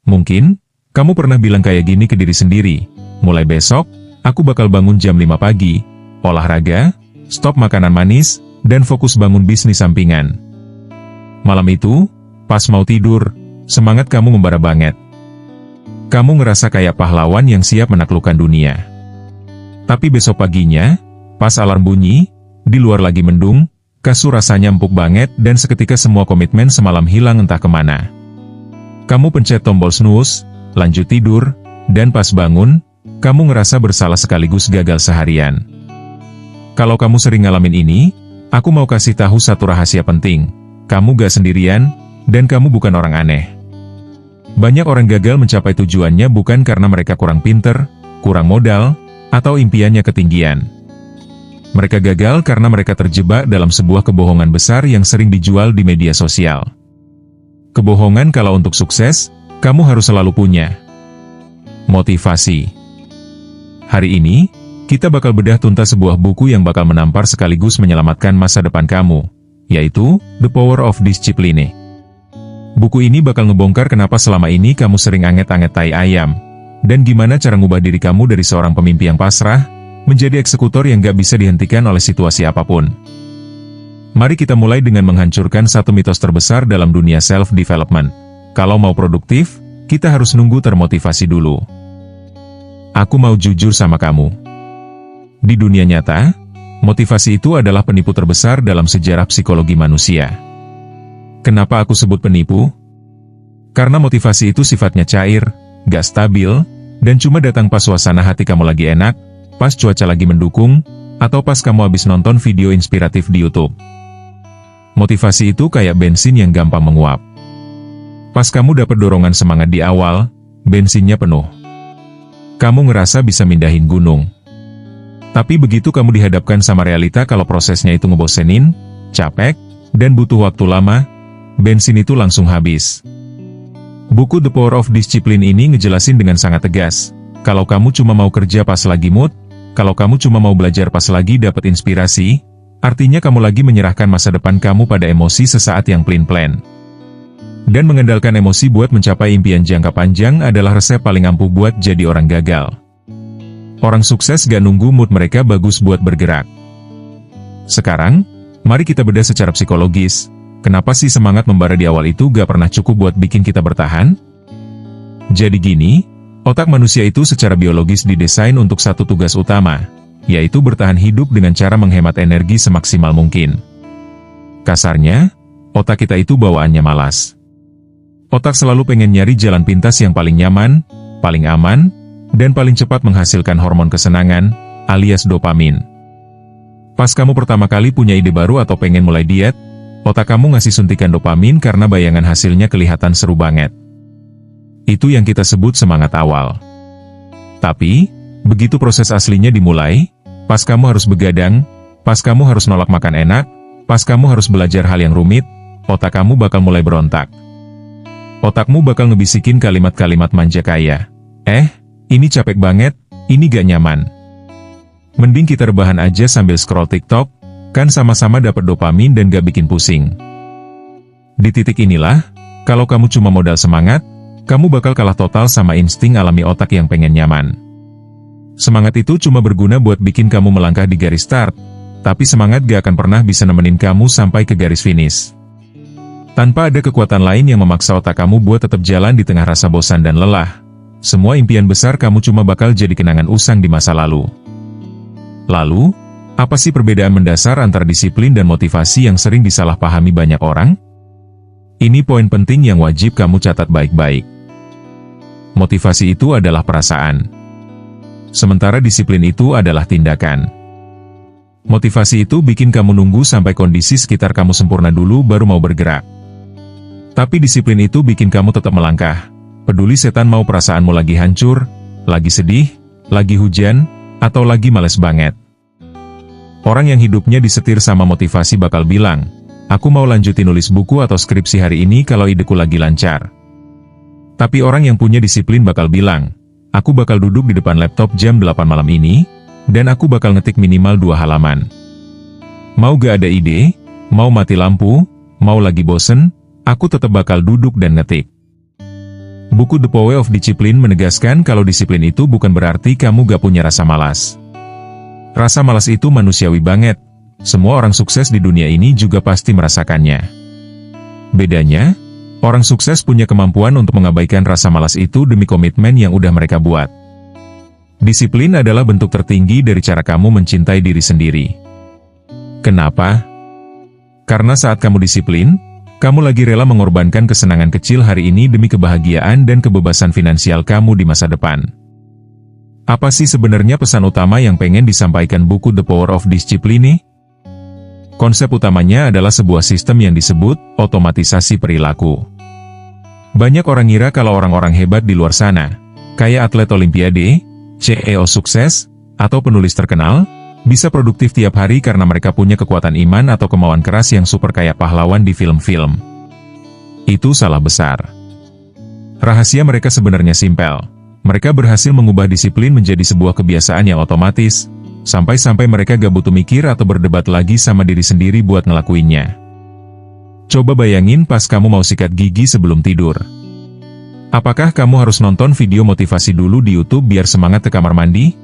Mungkin, kamu pernah bilang kayak gini ke diri sendiri, mulai besok, aku bakal bangun jam 5 pagi, olahraga, stop makanan manis, dan fokus bangun bisnis sampingan. Malam itu, pas mau tidur, semangat kamu membara banget. Kamu ngerasa kayak pahlawan yang siap menaklukkan dunia. Tapi besok paginya, pas alarm bunyi, di luar lagi mendung, kasur rasanya empuk banget dan seketika semua komitmen semalam hilang entah kemana. Kamu pencet tombol snooze, lanjut tidur, dan pas bangun, kamu ngerasa bersalah sekaligus gagal seharian. Kalau kamu sering ngalamin ini, aku mau kasih tahu satu rahasia penting. Kamu gak sendirian, dan kamu bukan orang aneh. Banyak orang gagal mencapai tujuannya bukan karena mereka kurang pinter, kurang modal, atau impiannya ketinggian. Mereka gagal karena mereka terjebak dalam sebuah kebohongan besar yang sering dijual di media sosial. Kebohongan kalau untuk sukses, kamu harus selalu punya motivasi. Hari ini, kita bakal bedah tuntas sebuah buku yang bakal menampar sekaligus menyelamatkan masa depan kamu, yaitu The Power of Discipline. Buku ini bakal ngebongkar kenapa selama ini kamu sering anget-anget tai ayam, dan gimana cara ngubah diri kamu dari seorang pemimpi yang pasrah, menjadi eksekutor yang gak bisa dihentikan oleh situasi apapun. Mari kita mulai dengan menghancurkan satu mitos terbesar dalam dunia self-development. Kalau mau produktif, kita harus nunggu termotivasi dulu. Aku mau jujur sama kamu. Di dunia nyata, motivasi itu adalah penipu terbesar dalam sejarah psikologi manusia. Kenapa aku sebut penipu? Karena motivasi itu sifatnya cair, gak stabil, dan cuma datang pas suasana hati kamu lagi enak, pas cuaca lagi mendukung, atau pas kamu habis nonton video inspiratif di YouTube. Motivasi itu kayak bensin yang gampang menguap. Pas kamu dapat dorongan semangat di awal, bensinnya penuh. Kamu ngerasa bisa mindahin gunung. Tapi begitu kamu dihadapkan sama realita kalau prosesnya itu ngebosenin, capek, dan butuh waktu lama, bensin itu langsung habis. Buku The Power of Discipline ini ngejelasin dengan sangat tegas, kalau kamu cuma mau kerja pas lagi mood, kalau kamu cuma mau belajar pas lagi dapat inspirasi, artinya kamu lagi menyerahkan masa depan kamu pada emosi sesaat yang plain-plain. Dan mengandalkan emosi buat mencapai impian jangka panjang adalah resep paling ampuh buat jadi orang gagal. Orang sukses gak nunggu mood mereka bagus buat bergerak. Sekarang, mari kita bedah secara psikologis, kenapa sih semangat membara di awal itu gak pernah cukup buat bikin kita bertahan? Jadi gini, otak manusia itu secara biologis didesain untuk satu tugas utama, yaitu bertahan hidup dengan cara menghemat energi semaksimal mungkin. Kasarnya, otak kita itu bawaannya malas. Otak selalu pengen nyari jalan pintas yang paling nyaman, paling aman, dan paling cepat menghasilkan hormon kesenangan, alias dopamin. Pas kamu pertama kali punya ide baru atau pengen mulai diet, otak kamu ngasih suntikan dopamin karena bayangan hasilnya kelihatan seru banget. Itu yang kita sebut semangat awal. Tapi, begitu proses aslinya dimulai, pas kamu harus begadang, pas kamu harus nolak makan enak, pas kamu harus belajar hal yang rumit, otak kamu bakal mulai berontak. Otakmu bakal ngebisikin kalimat-kalimat manja kayak, ini capek banget, ini gak nyaman. Mending kita rebahan aja sambil scroll TikTok, kan sama-sama dapat dopamin dan gak bikin pusing. Di titik inilah, kalau kamu cuma modal semangat, kamu bakal kalah total sama insting alami otak yang pengen nyaman. Semangat itu cuma berguna buat bikin kamu melangkah di garis start, tapi semangat gak akan pernah bisa nemenin kamu sampai ke garis finish. Tanpa ada kekuatan lain yang memaksa otak kamu buat tetap jalan di tengah rasa bosan dan lelah, semua impian besar kamu cuma bakal jadi kenangan usang di masa lalu. Lalu, apa sih perbedaan mendasar antara disiplin dan motivasi yang sering disalahpahami banyak orang? Ini poin penting yang wajib kamu catat baik-baik. Motivasi itu adalah perasaan. Sementara disiplin itu adalah tindakan. Motivasi itu bikin kamu nunggu sampai kondisi sekitar kamu sempurna dulu baru mau bergerak. Tapi disiplin itu bikin kamu tetap melangkah. Peduli setan mau perasaanmu lagi hancur, lagi sedih, lagi hujan, atau lagi males banget. Orang yang hidupnya disetir sama motivasi bakal bilang, aku mau lanjutin nulis buku atau skripsi hari ini kalau ideku lagi lancar. Tapi orang yang punya disiplin bakal bilang, aku bakal duduk di depan laptop jam 8 malam ini, dan aku bakal ngetik minimal 2 halaman. Mau gak ada ide, mau mati lampu, mau lagi bosen, aku tetap bakal duduk dan ngetik. Buku The Power of Discipline menegaskan kalau disiplin itu bukan berarti kamu gak punya rasa malas. Rasa malas itu manusiawi banget. Semua orang sukses di dunia ini juga pasti merasakannya. Bedanya, orang sukses punya kemampuan untuk mengabaikan rasa malas itu demi komitmen yang udah mereka buat. Disiplin adalah bentuk tertinggi dari cara kamu mencintai diri sendiri. Kenapa? Karena saat kamu disiplin, kamu lagi rela mengorbankan kesenangan kecil hari ini demi kebahagiaan dan kebebasan finansial kamu di masa depan. Apa sih sebenarnya pesan utama yang pengen disampaikan buku The Power of Discipline? Konsep utamanya adalah sebuah sistem yang disebut otomatisasi perilaku. Banyak orang ngira kalau orang-orang hebat di luar sana, kayak atlet olimpiade, CEO sukses, atau penulis terkenal, bisa produktif tiap hari karena mereka punya kekuatan iman atau kemauan keras yang super kayak pahlawan di film-film. Itu salah besar. Rahasia mereka sebenarnya simpel. Mereka berhasil mengubah disiplin menjadi sebuah kebiasaan yang otomatis, sampai-sampai mereka gak butuh mikir atau berdebat lagi sama diri sendiri buat ngelakuinnya. Coba bayangin pas kamu mau sikat gigi sebelum tidur. Apakah kamu harus nonton video motivasi dulu di YouTube biar semangat ke kamar mandi?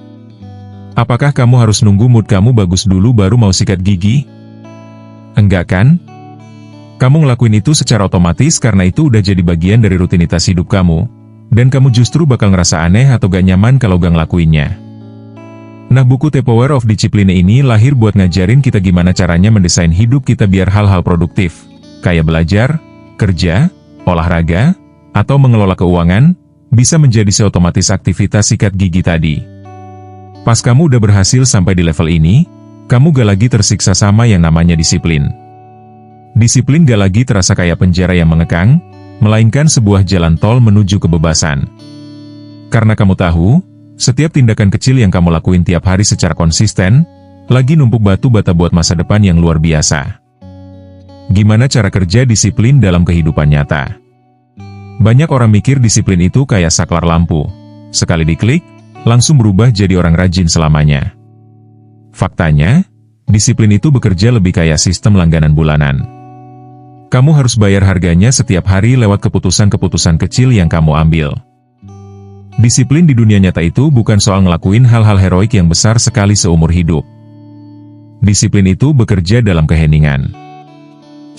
Apakah kamu harus nunggu mood kamu bagus dulu baru mau sikat gigi? Enggak kan? Kamu ngelakuin itu secara otomatis karena itu udah jadi bagian dari rutinitas hidup kamu, dan kamu justru bakal ngerasa aneh atau gak nyaman kalau gak ngelakuinnya. Nah, buku The Power of Discipline ini lahir buat ngajarin kita gimana caranya mendesain hidup kita biar hal-hal produktif, kayak belajar, kerja, olahraga, atau mengelola keuangan, bisa menjadi seotomatis aktivitas sikat gigi tadi. Pas kamu udah berhasil sampai di level ini, kamu gak lagi tersiksa sama yang namanya disiplin. Disiplin gak lagi terasa kayak penjara yang mengekang, melainkan sebuah jalan tol menuju kebebasan. Karena kamu tahu, setiap tindakan kecil yang kamu lakuin tiap hari secara konsisten, lagi numpuk batu bata buat masa depan yang luar biasa. Gimana cara kerja disiplin dalam kehidupan nyata? Banyak orang mikir disiplin itu kayak saklar lampu. Sekali diklik, langsung berubah jadi orang rajin selamanya. Faktanya, disiplin itu bekerja lebih kayak sistem langganan bulanan. Kamu harus bayar harganya setiap hari lewat keputusan-keputusan kecil yang kamu ambil. Disiplin di dunia nyata itu bukan soal ngelakuin hal-hal heroik yang besar sekali seumur hidup. Disiplin itu bekerja dalam keheningan.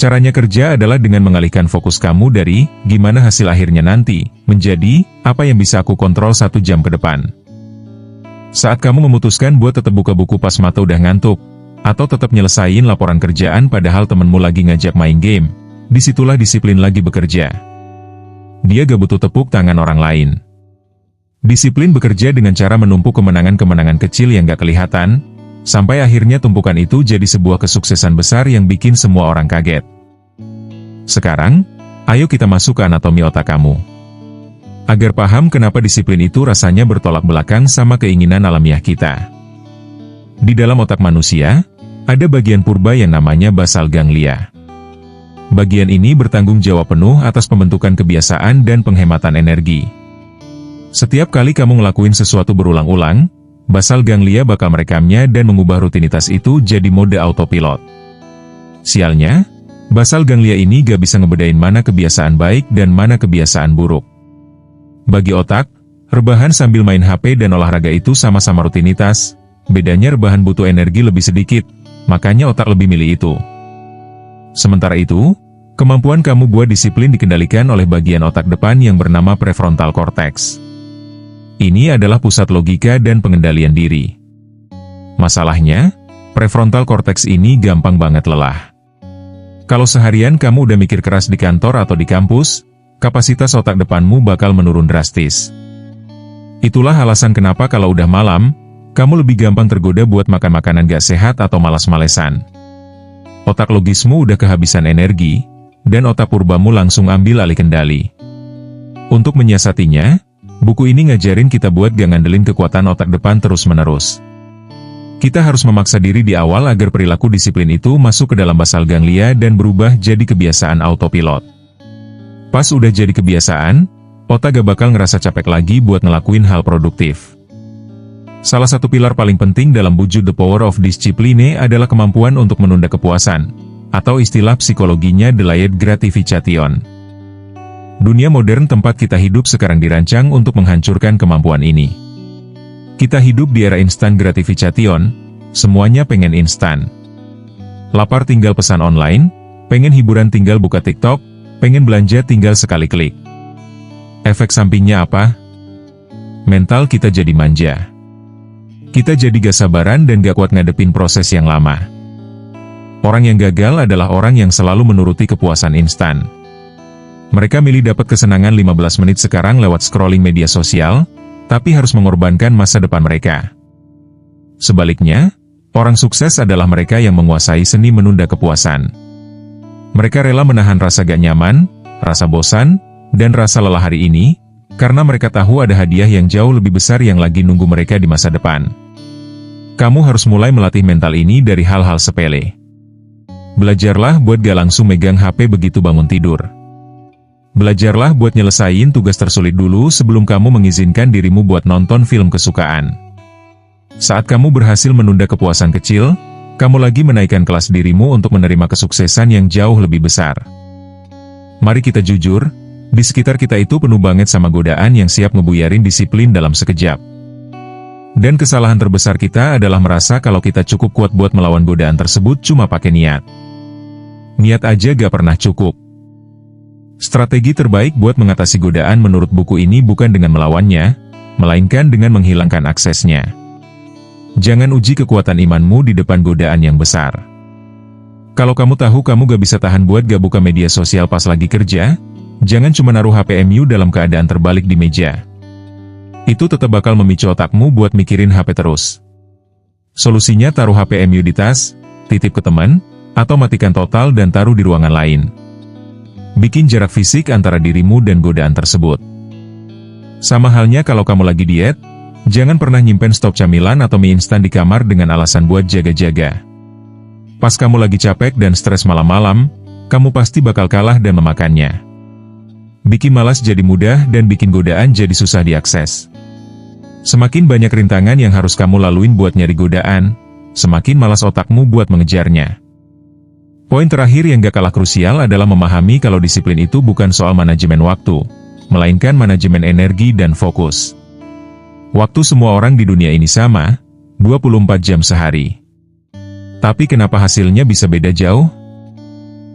Caranya kerja adalah dengan mengalihkan fokus kamu dari gimana hasil akhirnya nanti, menjadi apa yang bisa aku kontrol 1 jam ke depan. Saat kamu memutuskan buat tetap buka buku pas mata udah ngantuk, atau tetap nyelesain laporan kerjaan padahal temenmu lagi ngajak main game, disitulah disiplin lagi bekerja. Dia gak butuh tepuk tangan orang lain. Disiplin bekerja dengan cara menumpuk kemenangan-kemenangan kecil yang gak kelihatan, sampai akhirnya tumpukan itu jadi sebuah kesuksesan besar yang bikin semua orang kaget. Sekarang, ayo kita masuk ke anatomi otak kamu. Agar paham kenapa disiplin itu rasanya bertolak belakang sama keinginan alamiah kita. Di dalam otak manusia, ada bagian purba yang namanya basal ganglia. Bagian ini bertanggung jawab penuh atas pembentukan kebiasaan dan penghematan energi. Setiap kali kamu ngelakuin sesuatu berulang-ulang, basal ganglia bakal merekamnya dan mengubah rutinitas itu jadi mode autopilot. Sialnya, basal ganglia ini gak bisa ngebedain mana kebiasaan baik dan mana kebiasaan buruk. Bagi otak, rebahan sambil main HP dan olahraga itu sama-sama rutinitas, bedanya rebahan butuh energi lebih sedikit, makanya otak lebih milih itu. Sementara itu, kemampuan kamu buat disiplin dikendalikan oleh bagian otak depan yang bernama prefrontal cortex. Ini adalah pusat logika dan pengendalian diri. Masalahnya, prefrontal cortex ini gampang banget lelah. Kalau seharian kamu udah mikir keras di kantor atau di kampus, kapasitas otak depanmu bakal menurun drastis. Itulah alasan kenapa kalau udah malam, kamu lebih gampang tergoda buat makan makanan gak sehat atau malas-malesan. Otak logismu udah kehabisan energi, dan otak purbamu langsung ambil alih kendali. Untuk menyiasatinya, buku ini ngajarin kita buat gak ngandelin kekuatan otak depan terus-menerus. Kita harus memaksa diri di awal agar perilaku disiplin itu masuk ke dalam basal ganglia dan berubah jadi kebiasaan autopilot. Pas udah jadi kebiasaan, otak gak bakal ngerasa capek lagi buat ngelakuin hal produktif. Salah satu pilar paling penting dalam buku The Power of Discipline adalah kemampuan untuk menunda kepuasan, atau istilah psikologinya delayed gratification. Dunia modern tempat kita hidup sekarang dirancang untuk menghancurkan kemampuan ini. Kita hidup di era instant gratification, semuanya pengen instan. Lapar tinggal pesan online, pengen hiburan tinggal buka TikTok, pengen belanja tinggal sekali klik. Efek sampingnya apa? Mental kita jadi manja. Kita jadi gak sabaran dan gak kuat ngadepin proses yang lama. Orang yang gagal adalah orang yang selalu menuruti kepuasan instan. Mereka milih dapat kesenangan 15 menit sekarang lewat scrolling media sosial, tapi harus mengorbankan masa depan mereka. Sebaliknya, orang sukses adalah mereka yang menguasai seni menunda kepuasan. Mereka rela menahan rasa gak nyaman, rasa bosan, dan rasa lelah hari ini, karena mereka tahu ada hadiah yang jauh lebih besar yang lagi nunggu mereka di masa depan. Kamu harus mulai melatih mental ini dari hal-hal sepele. Belajarlah buat gak langsung megang HP begitu bangun tidur. Belajarlah buat nyelesain tugas tersulit dulu sebelum kamu mengizinkan dirimu buat nonton film kesukaan. Saat kamu berhasil menunda kepuasan kecil, kamu lagi menaikkan kelas dirimu untuk menerima kesuksesan yang jauh lebih besar. Mari kita jujur, di sekitar kita itu penuh banget sama godaan yang siap ngebuyarin disiplin dalam sekejap. Dan kesalahan terbesar kita adalah merasa kalau kita cukup kuat buat melawan godaan tersebut cuma pakai niat. Niat aja gak pernah cukup. Strategi terbaik buat mengatasi godaan menurut buku ini bukan dengan melawannya, melainkan dengan menghilangkan aksesnya. Jangan uji kekuatan imanmu di depan godaan yang besar. Kalau kamu tahu kamu gak bisa tahan buat gak buka media sosial pas lagi kerja, jangan cuma naruh HPMU dalam keadaan terbalik di meja. Itu tetap bakal memicu otakmu buat mikirin HP terus. Solusinya taruh HPMU di tas, titip ke teman, atau matikan total dan taruh di ruangan lain. Bikin jarak fisik antara dirimu dan godaan tersebut. Sama halnya kalau kamu lagi diet, jangan pernah nyimpen stok camilan atau mie instan di kamar dengan alasan buat jaga-jaga. Pas kamu lagi capek dan stres malam-malam, kamu pasti bakal kalah dan memakannya. Bikin malas jadi mudah dan bikin godaan jadi susah diakses. Semakin banyak rintangan yang harus kamu laluin buat nyari godaan, semakin malas otakmu buat mengejarnya. Poin terakhir yang gak kalah krusial adalah memahami kalau disiplin itu bukan soal manajemen waktu, melainkan manajemen energi dan fokus. Waktu semua orang di dunia ini sama, 24 jam sehari. Tapi kenapa hasilnya bisa beda jauh?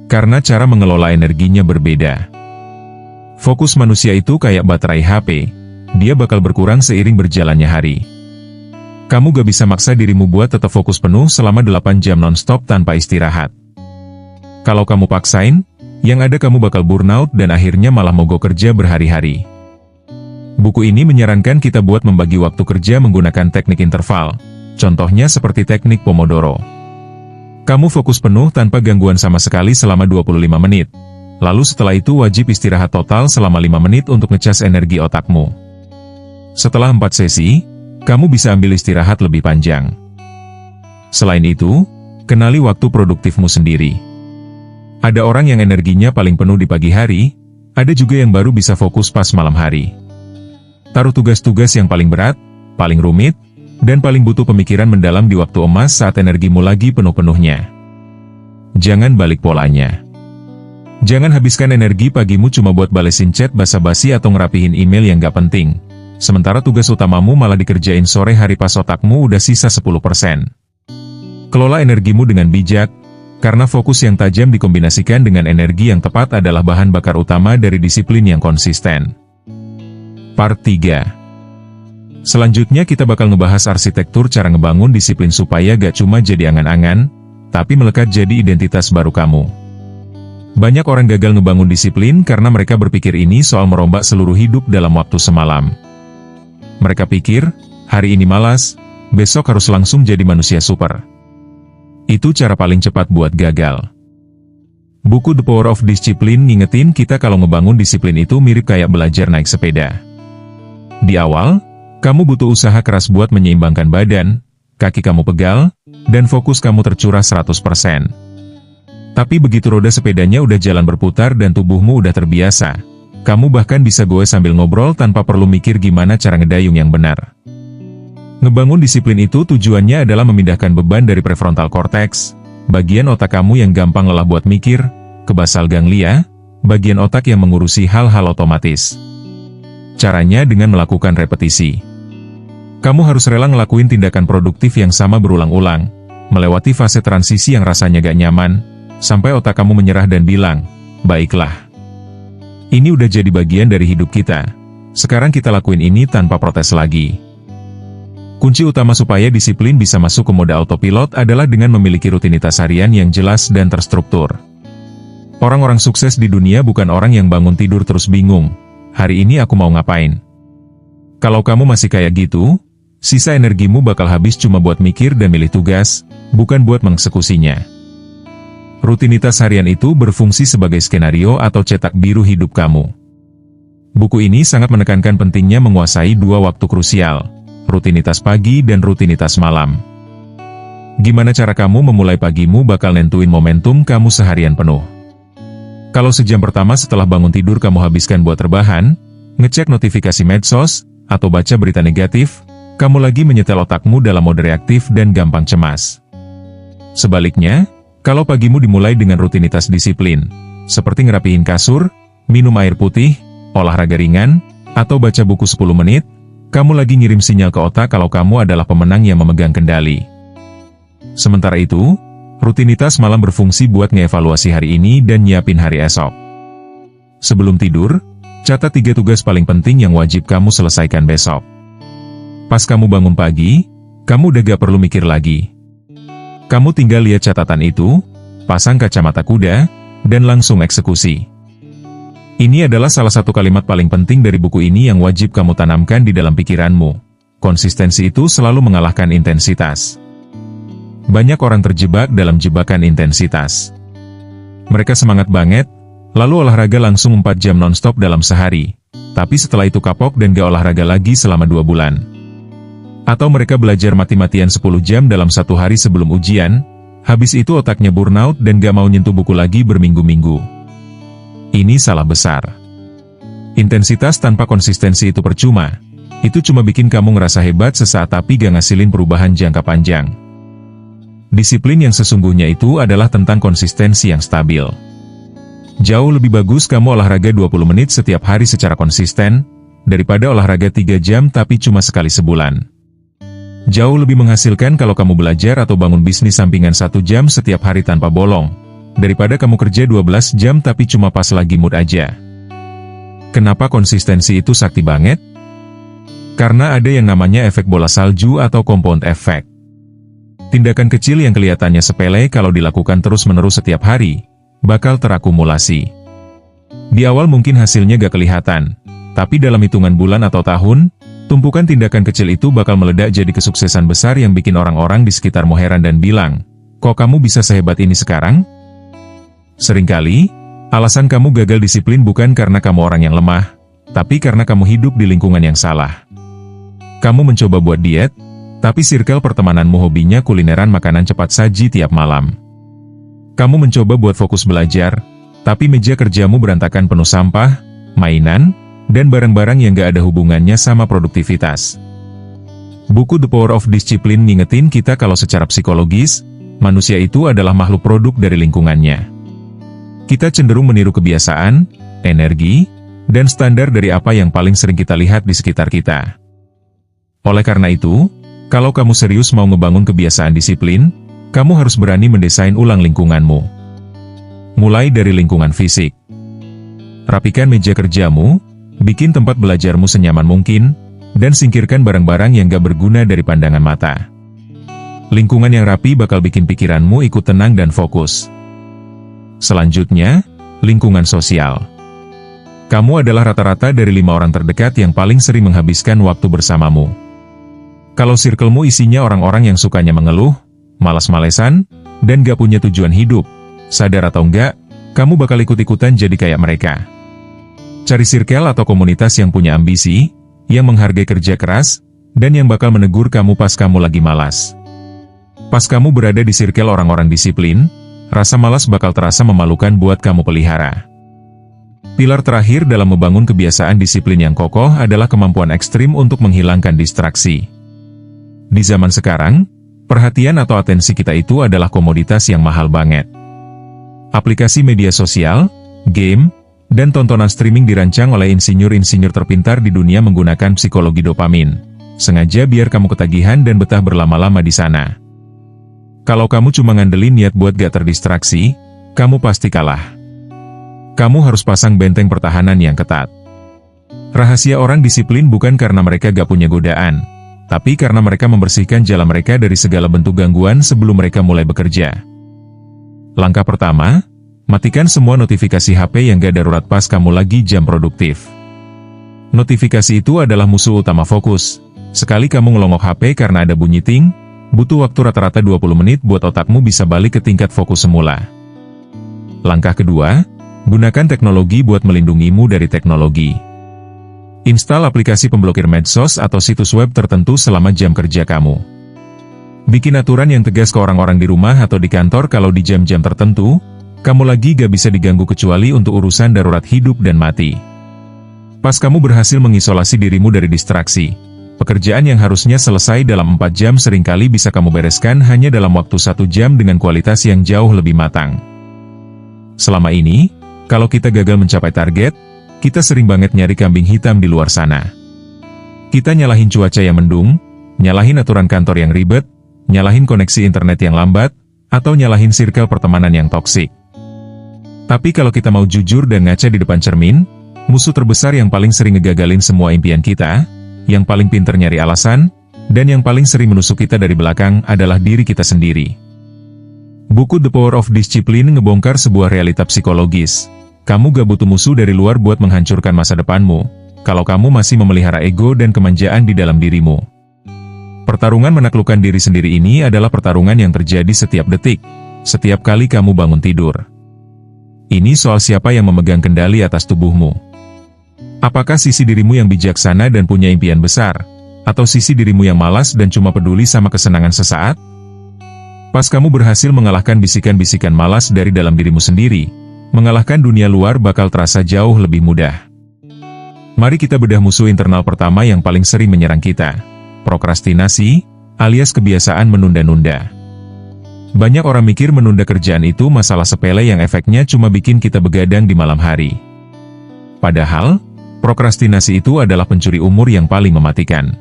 Karena cara mengelola energinya berbeda. Fokus manusia itu kayak baterai HP, dia bakal berkurang seiring berjalannya hari. Kamu gak bisa maksa dirimu buat tetap fokus penuh selama 8 jam non-stop tanpa istirahat. Kalau kamu paksain, yang ada kamu bakal burnout dan akhirnya malah mogok kerja berhari-hari. Buku ini menyarankan kita buat membagi waktu kerja menggunakan teknik interval, contohnya seperti teknik Pomodoro. Kamu fokus penuh tanpa gangguan sama sekali selama 25 menit, lalu setelah itu wajib istirahat total selama 5 menit untuk ngecas energi otakmu. Setelah 4 sesi, kamu bisa ambil istirahat lebih panjang. Selain itu, kenali waktu produktifmu sendiri. Ada orang yang energinya paling penuh di pagi hari, ada juga yang baru bisa fokus pas malam hari. Taruh tugas-tugas yang paling berat, paling rumit, dan paling butuh pemikiran mendalam di waktu emas saat energimu lagi penuh-penuhnya. Jangan balik polanya. Jangan habiskan energi pagimu cuma buat balesin chat basa-basi atau ngerapihin email yang gak penting, sementara tugas utamamu malah dikerjain sore hari pas otakmu udah sisa 10%. Kelola energimu dengan bijak, karena fokus yang tajam dikombinasikan dengan energi yang tepat adalah bahan bakar utama dari disiplin yang konsisten. Part 3. Selanjutnya kita bakal ngebahas arsitektur cara ngebangun disiplin supaya gak cuma jadi angan-angan, tapi melekat jadi identitas baru kamu. Banyak orang gagal ngebangun disiplin karena mereka berpikir ini soal merombak seluruh hidup dalam waktu semalam. Mereka pikir, hari ini malas, besok harus langsung jadi manusia super. Itu cara paling cepat buat gagal. Buku The Power of Discipline ngingetin kita kalau ngebangun disiplin itu mirip kayak belajar naik sepeda. Di awal, kamu butuh usaha keras buat menyeimbangkan badan, kaki kamu pegal, dan fokus kamu tercurah 100%. Tapi begitu roda sepedanya udah jalan berputar dan tubuhmu udah terbiasa, kamu bahkan bisa goes sambil ngobrol tanpa perlu mikir gimana cara ngedayung yang benar. Ngebangun disiplin itu tujuannya adalah memindahkan beban dari prefrontal cortex, bagian otak kamu yang gampang lelah buat mikir, ke basal ganglia, bagian otak yang mengurusi hal-hal otomatis. Caranya dengan melakukan repetisi. Kamu harus rela ngelakuin tindakan produktif yang sama berulang-ulang, melewati fase transisi yang rasanya gak nyaman, sampai otak kamu menyerah dan bilang, baiklah. Ini udah jadi bagian dari hidup kita. Sekarang kita lakuin ini tanpa protes lagi. Kunci utama supaya disiplin bisa masuk ke mode autopilot adalah dengan memiliki rutinitas harian yang jelas dan terstruktur. Orang-orang sukses di dunia bukan orang yang bangun tidur terus bingung, hari ini aku mau ngapain? Kalau kamu masih kayak gitu, sisa energimu bakal habis cuma buat mikir dan milih tugas, bukan buat mengeksekusinya. Rutinitas harian itu berfungsi sebagai skenario atau cetak biru hidup kamu. Buku ini sangat menekankan pentingnya menguasai dua waktu krusial, rutinitas pagi dan rutinitas malam. Gimana cara kamu memulai pagimu bakal nentuin momentum kamu seharian penuh. Kalau sejam pertama setelah bangun tidur kamu habiskan buat rebahan, ngecek notifikasi medsos, atau baca berita negatif, kamu lagi menyetel otakmu dalam mode reaktif dan gampang cemas. Sebaliknya, kalau pagimu dimulai dengan rutinitas disiplin, seperti ngerapihin kasur, minum air putih, olahraga ringan, atau baca buku 10 menit, kamu lagi ngirim sinyal ke otak kalau kamu adalah pemenang yang memegang kendali. Sementara itu, rutinitas malam berfungsi buat ngevaluasi hari ini dan nyiapin hari esok. Sebelum tidur, catat 3 tugas paling penting yang wajib kamu selesaikan besok. Pas kamu bangun pagi, kamu udah gak perlu mikir lagi. Kamu tinggal lihat catatan itu, pasang kacamata kuda, dan langsung eksekusi. Ini adalah salah satu kalimat paling penting dari buku ini yang wajib kamu tanamkan di dalam pikiranmu. Konsistensi itu selalu mengalahkan intensitas. Banyak orang terjebak dalam jebakan intensitas. Mereka semangat banget, lalu olahraga langsung 4 jam non-stop dalam sehari. Tapi setelah itu kapok dan gak olahraga lagi selama 2 bulan. Atau mereka belajar mati-matian 10 jam dalam 1 hari sebelum ujian, habis itu otaknya burnout dan gak mau nyentuh buku lagi berminggu-minggu. Ini salah besar. Intensitas tanpa konsistensi itu percuma. Itu cuma bikin kamu ngerasa hebat sesaat tapi gak ngasilin perubahan jangka panjang. Disiplin yang sesungguhnya itu adalah tentang konsistensi yang stabil. Jauh lebih bagus kamu olahraga 20 menit setiap hari secara konsisten, daripada olahraga 3 jam tapi cuma sekali sebulan. Jauh lebih menghasilkan kalau kamu belajar atau bangun bisnis sampingan 1 jam setiap hari tanpa bolong, daripada kamu kerja 12 jam tapi cuma pas lagi mood aja. Kenapa konsistensi itu sakti banget? Karena ada yang namanya efek bola salju atau compound effect. Tindakan kecil yang kelihatannya sepele kalau dilakukan terus-menerus setiap hari, bakal terakumulasi. Di awal mungkin hasilnya gak kelihatan, tapi dalam hitungan bulan atau tahun, tumpukan tindakan kecil itu bakal meledak jadi kesuksesan besar yang bikin orang-orang di sekitarmu heran dan bilang, kok kamu bisa sehebat ini sekarang? Seringkali, alasan kamu gagal disiplin bukan karena kamu orang yang lemah, tapi karena kamu hidup di lingkungan yang salah. Kamu mencoba buat diet, tapi circle pertemananmu hobinya kulineran makanan cepat saji tiap malam. Kamu mencoba buat fokus belajar, tapi meja kerjamu berantakan penuh sampah, mainan, dan barang-barang yang gak ada hubungannya sama produktivitas. Buku The Power of Discipline ngingetin kita kalau secara psikologis, manusia itu adalah makhluk produk dari lingkungannya. Kita cenderung meniru kebiasaan, energi, dan standar dari apa yang paling sering kita lihat di sekitar kita. Oleh karena itu, kalau kamu serius mau ngebangun kebiasaan disiplin, kamu harus berani mendesain ulang lingkunganmu. Mulai dari lingkungan fisik. Rapikan meja kerjamu, bikin tempat belajarmu senyaman mungkin, dan singkirkan barang-barang yang gak berguna dari pandangan mata. Lingkungan yang rapi bakal bikin pikiranmu ikut tenang dan fokus. Selanjutnya, lingkungan sosial. Kamu adalah rata-rata dari 5 orang terdekat yang paling sering menghabiskan waktu bersamamu. Kalau circlemu isinya orang-orang yang sukanya mengeluh, malas-malesan, dan gak punya tujuan hidup, sadar atau enggak, kamu bakal ikut-ikutan jadi kayak mereka. Cari circle atau komunitas yang punya ambisi, yang menghargai kerja keras, dan yang bakal menegur kamu pas kamu lagi malas. Pas kamu berada di circle orang-orang disiplin, rasa malas bakal terasa memalukan buat kamu pelihara. Pilar terakhir dalam membangun kebiasaan disiplin yang kokoh adalah kemampuan ekstrim untuk menghilangkan distraksi. Di zaman sekarang, perhatian atau atensi kita itu adalah komoditas yang mahal banget. Aplikasi media sosial, game, dan tontonan streaming dirancang oleh insinyur-insinyur terpintar di dunia menggunakan psikologi dopamin. Sengaja biar kamu ketagihan dan betah berlama-lama di sana. Kalau kamu cuma ngandelin niat buat gak terdistraksi, kamu pasti kalah. Kamu harus pasang benteng pertahanan yang ketat. Rahasia orang disiplin bukan karena mereka gak punya godaan, tapi karena mereka membersihkan jala mereka dari segala bentuk gangguan sebelum mereka mulai bekerja. Langkah pertama, matikan semua notifikasi HP yang gak darurat pas kamu lagi jam produktif. Notifikasi itu adalah musuh utama fokus. Sekali kamu ngelongok HP karena ada bunyi ting, butuh waktu rata-rata 20 menit buat otakmu bisa balik ke tingkat fokus semula. Langkah kedua, gunakan teknologi buat melindungimu dari teknologi. Install aplikasi pemblokir medsos atau situs web tertentu selama jam kerja kamu. Bikin aturan yang tegas ke orang-orang di rumah atau di kantor kalau di jam-jam tertentu, kamu lagi gak bisa diganggu kecuali untuk urusan darurat hidup dan mati. Pas kamu berhasil mengisolasi dirimu dari distraksi, pekerjaan yang harusnya selesai dalam 4 jam seringkali bisa kamu bereskan hanya dalam waktu 1 jam dengan kualitas yang jauh lebih matang. Selama ini, kalau kita gagal mencapai target, kita sering banget nyari kambing hitam di luar sana. Kita nyalahin cuaca yang mendung, nyalahin aturan kantor yang ribet, nyalahin koneksi internet yang lambat, atau nyalahin circle pertemanan yang toksik. Tapi kalau kita mau jujur dan ngaca di depan cermin, musuh terbesar yang paling sering ngegagalin semua impian kita, yang paling pinter nyari alasan, dan yang paling sering menusuk kita dari belakang adalah diri kita sendiri. Buku The Power of Discipline ngebongkar sebuah realita psikologis. Kamu gak butuh musuh dari luar buat menghancurkan masa depanmu, kalau kamu masih memelihara ego dan kemanjaan di dalam dirimu. Pertarungan menaklukkan diri sendiri ini adalah pertarungan yang terjadi setiap detik, setiap kali kamu bangun tidur. Ini soal siapa yang memegang kendali atas tubuhmu. Apakah sisi dirimu yang bijaksana dan punya impian besar, atau sisi dirimu yang malas dan cuma peduli sama kesenangan sesaat? Pas kamu berhasil mengalahkan bisikan-bisikan malas dari dalam dirimu sendiri, mengalahkan dunia luar bakal terasa jauh lebih mudah. Mari kita bedah musuh internal pertama yang paling sering menyerang kita. Prokrastinasi, alias kebiasaan menunda-nunda. Banyak orang mikir menunda kerjaan itu masalah sepele yang efeknya cuma bikin kita begadang di malam hari. Padahal, prokrastinasi itu adalah pencuri umur yang paling mematikan.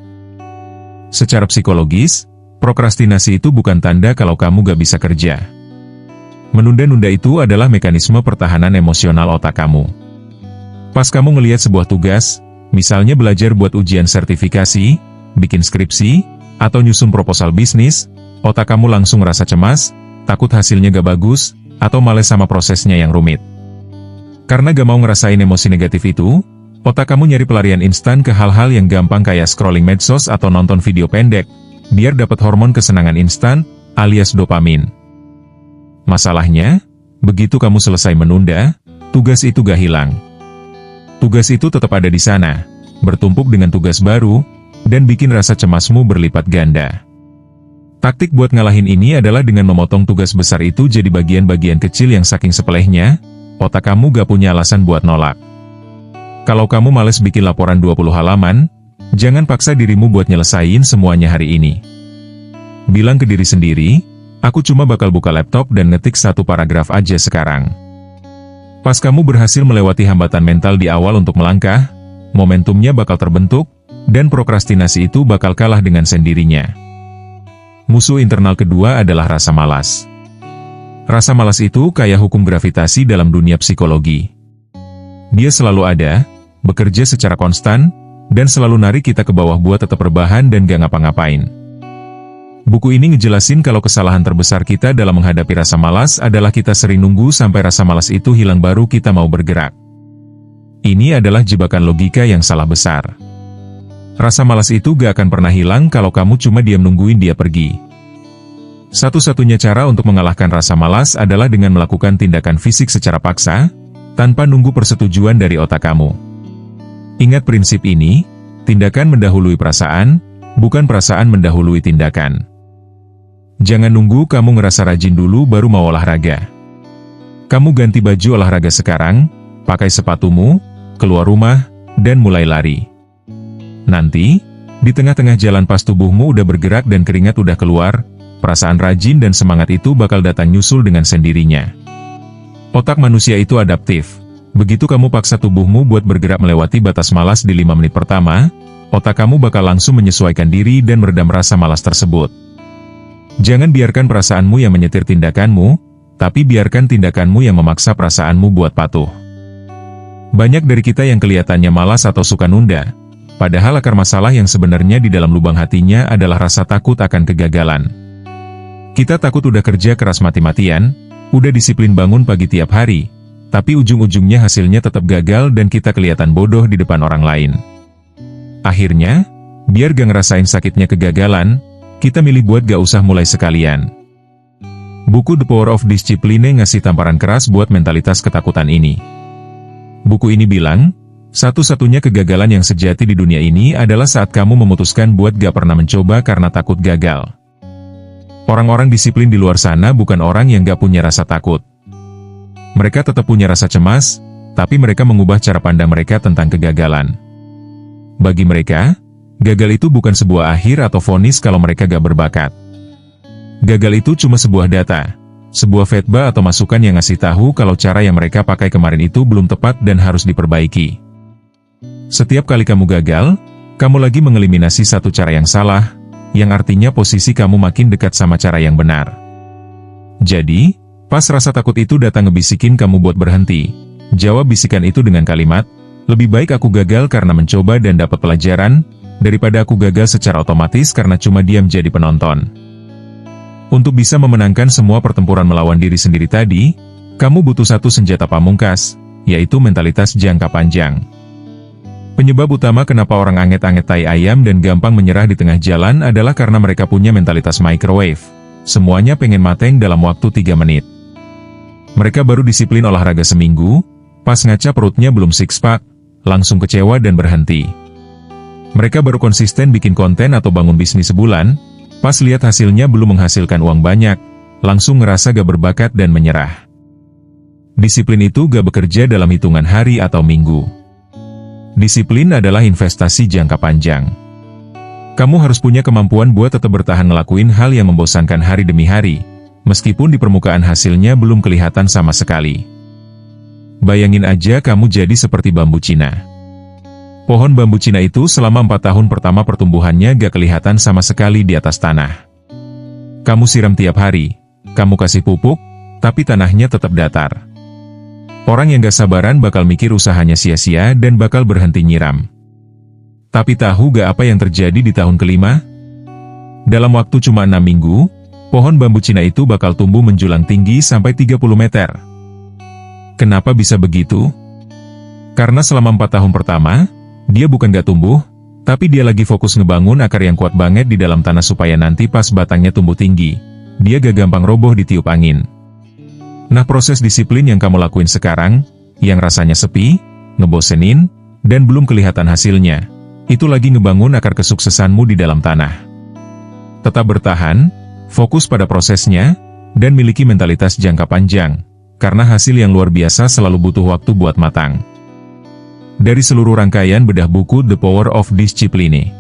Secara psikologis, prokrastinasi itu bukan tanda kalau kamu gak bisa kerja. Menunda-nunda itu adalah mekanisme pertahanan emosional otak kamu. Pas kamu ngelihat sebuah tugas, misalnya belajar buat ujian sertifikasi, bikin skripsi, atau nyusun proposal bisnis, otak kamu langsung rasa cemas, takut hasilnya gak bagus, atau males sama prosesnya yang rumit. Karena gak mau ngerasain emosi negatif itu, otak kamu nyari pelarian instan ke hal-hal yang gampang kayak scrolling medsos atau nonton video pendek, biar dapat hormon kesenangan instan, alias dopamin. Masalahnya, begitu kamu selesai menunda, tugas itu gak hilang. Tugas itu tetap ada di sana, bertumpuk dengan tugas baru, dan bikin rasa cemasmu berlipat ganda. Taktik buat ngalahin ini adalah dengan memotong tugas besar itu jadi bagian-bagian kecil yang saking sepelehnya, otak kamu gak punya alasan buat nolak. Kalau kamu males bikin laporan 20 halaman, jangan paksa dirimu buat nyelesain semuanya hari ini. Bilang ke diri sendiri, aku cuma bakal buka laptop dan ngetik 1 paragraf aja sekarang. Pas kamu berhasil melewati hambatan mental di awal untuk melangkah, momentumnya bakal terbentuk, dan prokrastinasi itu bakal kalah dengan sendirinya. Musuh internal kedua adalah rasa malas. Rasa malas itu kayak hukum gravitasi dalam dunia psikologi. Dia selalu ada, bekerja secara konstan, dan selalu narik kita ke bawah buat tetap rebahan dan gak ngapa-ngapain. Buku ini ngejelasin kalau kesalahan terbesar kita dalam menghadapi rasa malas adalah kita sering nunggu sampai rasa malas itu hilang baru kita mau bergerak. Ini adalah jebakan logika yang salah besar. Rasa malas itu gak akan pernah hilang kalau kamu cuma diam nungguin dia pergi. Satu-satunya cara untuk mengalahkan rasa malas adalah dengan melakukan tindakan fisik secara paksa, tanpa nunggu persetujuan dari otak kamu. Ingat prinsip ini, tindakan mendahului perasaan, bukan perasaan mendahului tindakan. Jangan nunggu kamu ngerasa rajin dulu baru mau olahraga. Kamu ganti baju olahraga sekarang, pakai sepatumu, keluar rumah, dan mulai lari. Nanti, di tengah-tengah jalan pas tubuhmu udah bergerak dan keringat udah keluar, perasaan rajin dan semangat itu bakal datang nyusul dengan sendirinya. Otak manusia itu adaptif. Begitu kamu paksa tubuhmu buat bergerak melewati batas malas di 5 menit pertama, otak kamu bakal langsung menyesuaikan diri dan meredam rasa malas tersebut. Jangan biarkan perasaanmu yang menyetir tindakanmu, tapi biarkan tindakanmu yang memaksa perasaanmu buat patuh. Banyak dari kita yang kelihatannya malas atau suka nunda, padahal akar masalah yang sebenarnya di dalam lubang hatinya adalah rasa takut akan kegagalan. Kita takut udah kerja keras mati-matian, udah disiplin bangun pagi tiap hari, tapi ujung-ujungnya hasilnya tetap gagal dan kita kelihatan bodoh di depan orang lain. Akhirnya, biar gak ngerasain sakitnya kegagalan, kita milih buat gak usah mulai sekalian. Buku The Power of Discipline ngasih tamparan keras buat mentalitas ketakutan ini. Buku ini bilang, satu-satunya kegagalan yang sejati di dunia ini adalah saat kamu memutuskan buat gak pernah mencoba karena takut gagal. Orang-orang disiplin di luar sana bukan orang yang gak punya rasa takut. Mereka tetap punya rasa cemas, tapi mereka mengubah cara pandang mereka tentang kegagalan. Bagi mereka, gagal itu bukan sebuah akhir atau vonis kalau mereka gak berbakat. Gagal itu cuma sebuah data, sebuah feedback atau masukan yang ngasih tahu kalau cara yang mereka pakai kemarin itu belum tepat dan harus diperbaiki. Setiap kali kamu gagal, kamu lagi mengeliminasi satu cara yang salah, yang artinya posisi kamu makin dekat sama cara yang benar. Jadi, pas rasa takut itu datang ngebisikin kamu buat berhenti, jawab bisikan itu dengan kalimat, lebih baik aku gagal karena mencoba dan dapat pelajaran, daripada aku gagal secara otomatis karena cuma diam jadi penonton. Untuk bisa memenangkan semua pertempuran melawan diri sendiri tadi, kamu butuh satu senjata pamungkas, yaitu mentalitas jangka panjang. Penyebab utama kenapa orang anget-anget tai ayam dan gampang menyerah di tengah jalan adalah karena mereka punya mentalitas microwave. Semuanya pengen mateng dalam waktu 3 menit. Mereka baru disiplin olahraga seminggu, pas ngaca perutnya belum six-pack, langsung kecewa dan berhenti. Mereka baru konsisten bikin konten atau bangun bisnis sebulan, pas lihat hasilnya belum menghasilkan uang banyak, langsung ngerasa gak berbakat dan menyerah. Disiplin itu gak bekerja dalam hitungan hari atau minggu. Disiplin adalah investasi jangka panjang. Kamu harus punya kemampuan buat tetap bertahan ngelakuin hal yang membosankan hari demi hari, meskipun di permukaan hasilnya belum kelihatan sama sekali. Bayangin aja kamu jadi seperti bambu Cina. Pohon bambu Cina itu selama 4 tahun pertama pertumbuhannya gak kelihatan sama sekali di atas tanah. Kamu siram tiap hari, kamu kasih pupuk, tapi tanahnya tetap datar. Orang yang gak sabaran bakal mikir usahanya sia-sia dan bakal berhenti nyiram. Tapi tahu gak apa yang terjadi di tahun kelima? Dalam waktu cuma 6 minggu, pohon bambu Cina itu bakal tumbuh menjulang tinggi sampai 30 meter. Kenapa bisa begitu? Karena selama 4 tahun pertama, dia bukan gak tumbuh, tapi dia lagi fokus ngebangun akar yang kuat banget di dalam tanah supaya nanti pas batangnya tumbuh tinggi, dia gak gampang roboh ditiup angin. Nah, proses disiplin yang kamu lakuin sekarang, yang rasanya sepi, ngebosenin, dan belum kelihatan hasilnya, itu lagi ngebangun akar kesuksesanmu di dalam tanah. Tetap bertahan, fokus pada prosesnya, dan miliki mentalitas jangka panjang, karena hasil yang luar biasa selalu butuh waktu buat matang. Dari seluruh rangkaian bedah buku The Power of Discipline,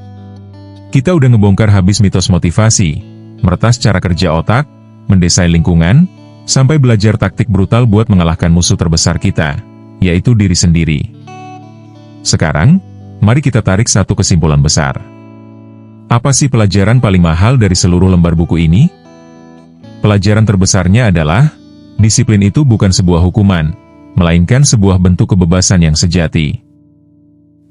kita udah ngebongkar habis mitos motivasi, meretas cara kerja otak, mendesain lingkungan, sampai belajar taktik brutal buat mengalahkan musuh terbesar kita, yaitu diri sendiri. Sekarang, mari kita tarik satu kesimpulan besar. Apa sih pelajaran paling mahal dari seluruh lembar buku ini? Pelajaran terbesarnya adalah, disiplin itu bukan sebuah hukuman, melainkan sebuah bentuk kebebasan yang sejati.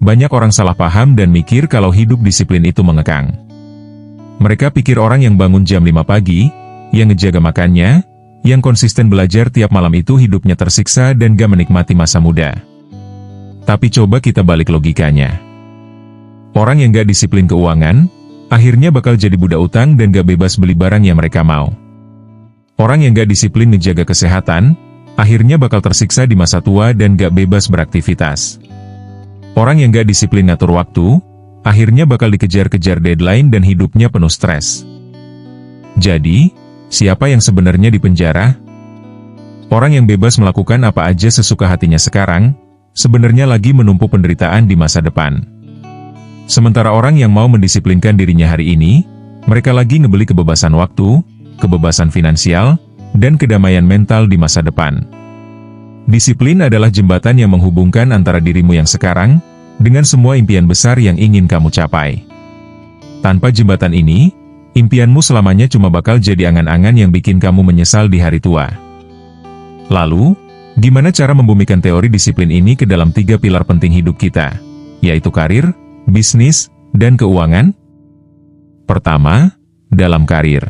Banyak orang salah paham dan mikir kalau hidup disiplin itu mengekang. Mereka pikir orang yang bangun jam 5 pagi, yang ngejaga makannya, yang konsisten belajar tiap malam itu hidupnya tersiksa dan gak menikmati masa muda. Tapi coba kita balik logikanya. Orang yang gak disiplin keuangan, akhirnya bakal jadi budak utang dan gak bebas beli barang yang mereka mau. Orang yang gak disiplin menjaga kesehatan, akhirnya bakal tersiksa di masa tua dan gak bebas beraktivitas. Orang yang gak disiplin ngatur waktu, akhirnya bakal dikejar-kejar deadline dan hidupnya penuh stres. Jadi, siapa yang sebenarnya di penjara? Orang yang bebas melakukan apa aja sesuka hatinya sekarang, sebenarnya lagi menumpuk penderitaan di masa depan. Sementara orang yang mau mendisiplinkan dirinya hari ini, mereka lagi ngebeli kebebasan waktu, kebebasan finansial, dan kedamaian mental di masa depan. Disiplin adalah jembatan yang menghubungkan antara dirimu yang sekarang dengan semua impian besar yang ingin kamu capai. Tanpa jembatan ini, impianmu selamanya cuma bakal jadi angan-angan yang bikin kamu menyesal di hari tua. Lalu, gimana cara membumikan teori disiplin ini ke dalam 3 pilar penting hidup kita, yaitu karir, bisnis, dan keuangan? Pertama, dalam karir.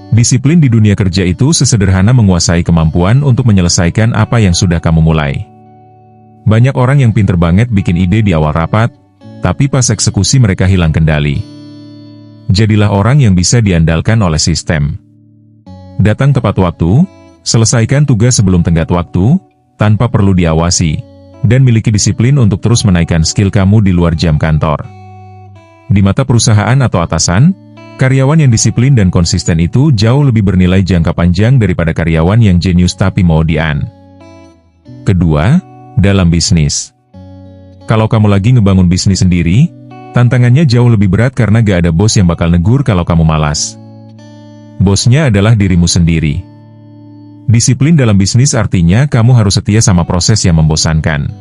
Disiplin di dunia kerja itu sesederhana menguasai kemampuan untuk menyelesaikan apa yang sudah kamu mulai. Banyak orang yang pinter banget bikin ide di awal rapat, tapi pas eksekusi mereka hilang kendali. Jadilah orang yang bisa diandalkan oleh sistem. Datang tepat waktu, selesaikan tugas sebelum tenggat waktu, tanpa perlu diawasi, dan miliki disiplin untuk terus menaikkan skill kamu di luar jam kantor. Di mata perusahaan atau atasan, karyawan yang disiplin dan konsisten itu jauh lebih bernilai jangka panjang daripada karyawan yang jenius tapi mau-dian. Kedua, dalam bisnis. Kalau kamu lagi ngebangun bisnis sendiri, tantangannya jauh lebih berat karena gak ada bos yang bakal negur kalau kamu malas. Bosnya adalah dirimu sendiri. Disiplin dalam bisnis artinya kamu harus setia sama proses yang membosankan.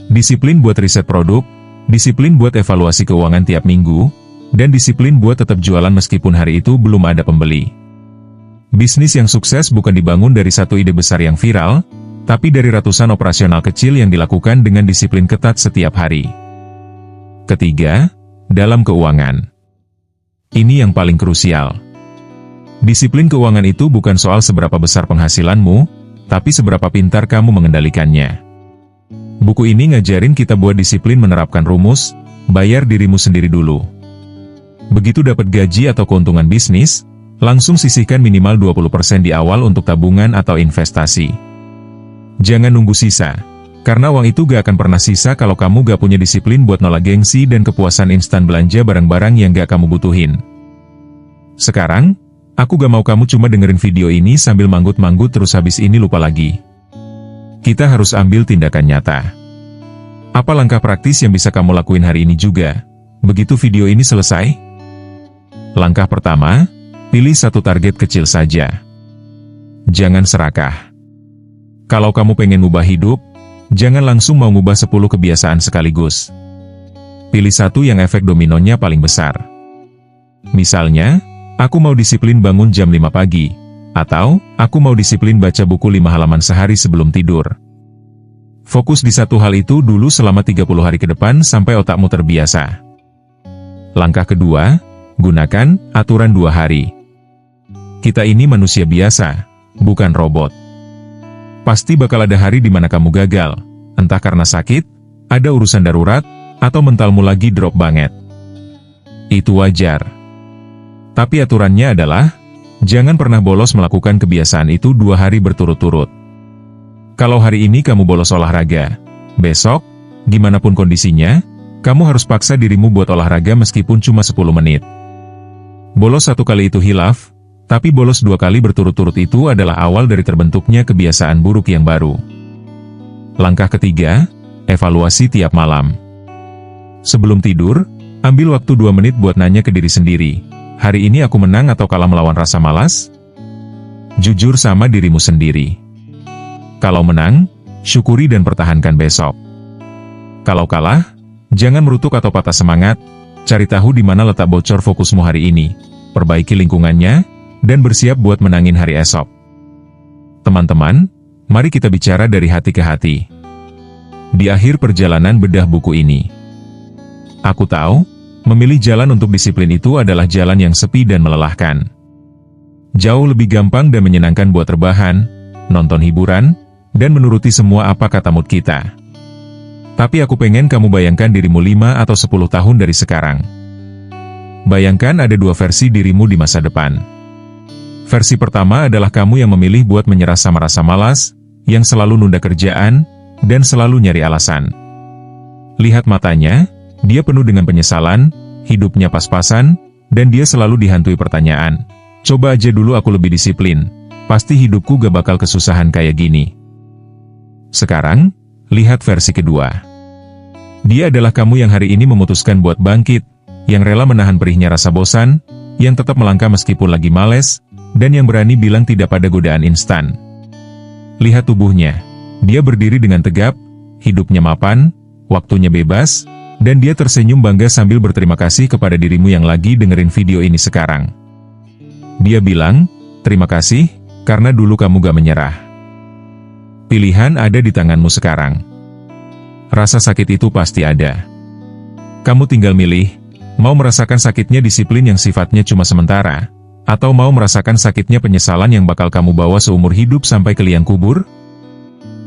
Disiplin buat riset produk, disiplin buat evaluasi keuangan tiap minggu, dan disiplin buat tetap jualan meskipun hari itu belum ada pembeli. Bisnis yang sukses bukan dibangun dari satu ide besar yang viral, tapi dari ratusan operasional kecil yang dilakukan dengan disiplin ketat setiap hari. Ketiga, dalam keuangan. Ini yang paling krusial. Disiplin keuangan itu bukan soal seberapa besar penghasilanmu, tapi seberapa pintar kamu mengendalikannya. Buku ini ngajarin kita buat disiplin menerapkan rumus, bayar dirimu sendiri dulu. Begitu dapat gaji atau keuntungan bisnis, langsung sisihkan minimal 20% di awal untuk tabungan atau investasi. Jangan nunggu sisa, karena uang itu gak akan pernah sisa kalau kamu gak punya disiplin buat nolak gengsi dan kepuasan instan belanja barang-barang yang gak kamu butuhin. Sekarang, aku gak mau kamu cuma dengerin video ini sambil manggut-manggut terus habis ini lupa lagi. Kita harus ambil tindakan nyata. Apa langkah praktis yang bisa kamu lakuin hari ini juga, begitu video ini selesai? Langkah pertama, pilih satu target kecil saja. Jangan serakah. Kalau kamu pengen ngubah hidup, jangan langsung mau ngubah 10 kebiasaan sekaligus. Pilih satu yang efek dominonya paling besar. Misalnya, aku mau disiplin bangun jam 5 pagi, atau aku mau disiplin baca buku 5 halaman sehari sebelum tidur. Fokus di satu hal itu dulu selama 30 hari ke depan sampai otakmu terbiasa. Langkah kedua, gunakan aturan 2 hari. Kita ini manusia biasa, bukan robot. Pasti bakal ada hari di mana kamu gagal, entah karena sakit, ada urusan darurat, atau mentalmu lagi drop banget. Itu wajar. Tapi aturannya adalah, jangan pernah bolos melakukan kebiasaan itu 2 hari berturut-turut. Kalau hari ini kamu bolos olahraga, besok, gimana pun kondisinya, kamu harus paksa dirimu buat olahraga meskipun cuma 10 menit. Bolos 1 kali itu hilaf, tapi bolos 2 kali berturut-turut itu adalah awal dari terbentuknya kebiasaan buruk yang baru. Langkah ketiga, evaluasi tiap malam. Sebelum tidur, ambil waktu 2 menit buat nanya ke diri sendiri, hari ini aku menang atau kalah melawan rasa malas? Jujur sama dirimu sendiri. Kalau menang, syukuri dan pertahankan besok. Kalau kalah, jangan merutuk atau patah semangat, cari tahu di mana letak bocor fokusmu hari ini, perbaiki lingkungannya, dan bersiap buat menangin hari esok. Teman-teman, mari kita bicara dari hati ke hati. Di akhir perjalanan bedah buku ini, aku tahu, memilih jalan untuk disiplin itu adalah jalan yang sepi dan melelahkan. Jauh lebih gampang dan menyenangkan buat rebahan, nonton hiburan, dan menuruti semua apa kata mood kita. Tapi aku pengen kamu bayangkan dirimu 5 atau 10 tahun dari sekarang. Bayangkan ada 2 versi dirimu di masa depan. Versi pertama adalah kamu yang memilih buat menyerah sama rasa malas, yang selalu nunda kerjaan, dan selalu nyari alasan. Lihat matanya, dia penuh dengan penyesalan, hidupnya pas-pasan, dan dia selalu dihantui pertanyaan. Coba aja dulu aku lebih disiplin, pasti hidupku gak bakal kesusahan kayak gini. Sekarang, lihat versi kedua. Dia adalah kamu yang hari ini memutuskan buat bangkit, yang rela menahan perihnya rasa bosan, yang tetap melangkah meskipun lagi males, dan yang berani bilang tidak pada godaan instan. Lihat tubuhnya. Dia berdiri dengan tegap, hidupnya mapan, waktunya bebas, dan dia tersenyum bangga sambil berterima kasih kepada dirimu yang lagi dengerin video ini sekarang. Dia bilang, "Terima kasih, karena dulu kamu gak menyerah." Pilihan ada di tanganmu sekarang. Rasa sakit itu pasti ada. Kamu tinggal milih, mau merasakan sakitnya disiplin yang sifatnya cuma sementara, atau mau merasakan sakitnya penyesalan yang bakal kamu bawa seumur hidup sampai ke liang kubur?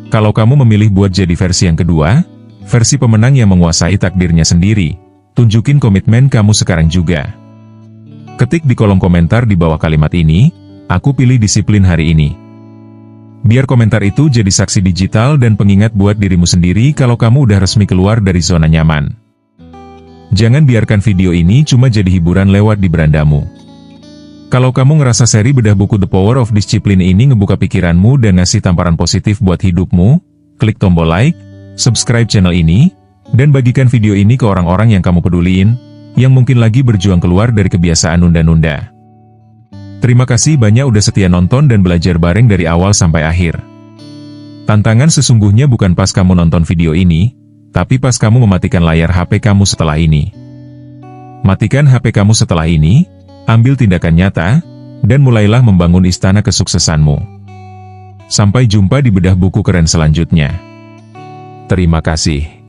Kalau kamu memilih buat jadi versi yang kedua, versi pemenang yang menguasai takdirnya sendiri, tunjukin komitmen kamu sekarang juga. Ketik di kolom komentar di bawah kalimat ini, "Aku pilih disiplin hari ini." Biar komentar itu jadi saksi digital dan pengingat buat dirimu sendiri kalau kamu udah resmi keluar dari zona nyaman. Jangan biarkan video ini cuma jadi hiburan lewat di berandamu. Kalau kamu ngerasa seri bedah buku The Power of Discipline ini ngebuka pikiranmu dan ngasih tamparan positif buat hidupmu, klik tombol like, subscribe channel ini, dan bagikan video ini ke orang-orang yang kamu peduliin, yang mungkin lagi berjuang keluar dari kebiasaan nunda-nunda. Terima kasih banyak udah setia nonton dan belajar bareng dari awal sampai akhir. Tantangan sesungguhnya bukan pas kamu nonton video ini, tapi pas kamu mematikan layar HP kamu setelah ini. Matikan HP kamu setelah ini, ambil tindakan nyata, dan mulailah membangun istana kesuksesanmu. Sampai jumpa di bedah buku keren selanjutnya. Terima kasih.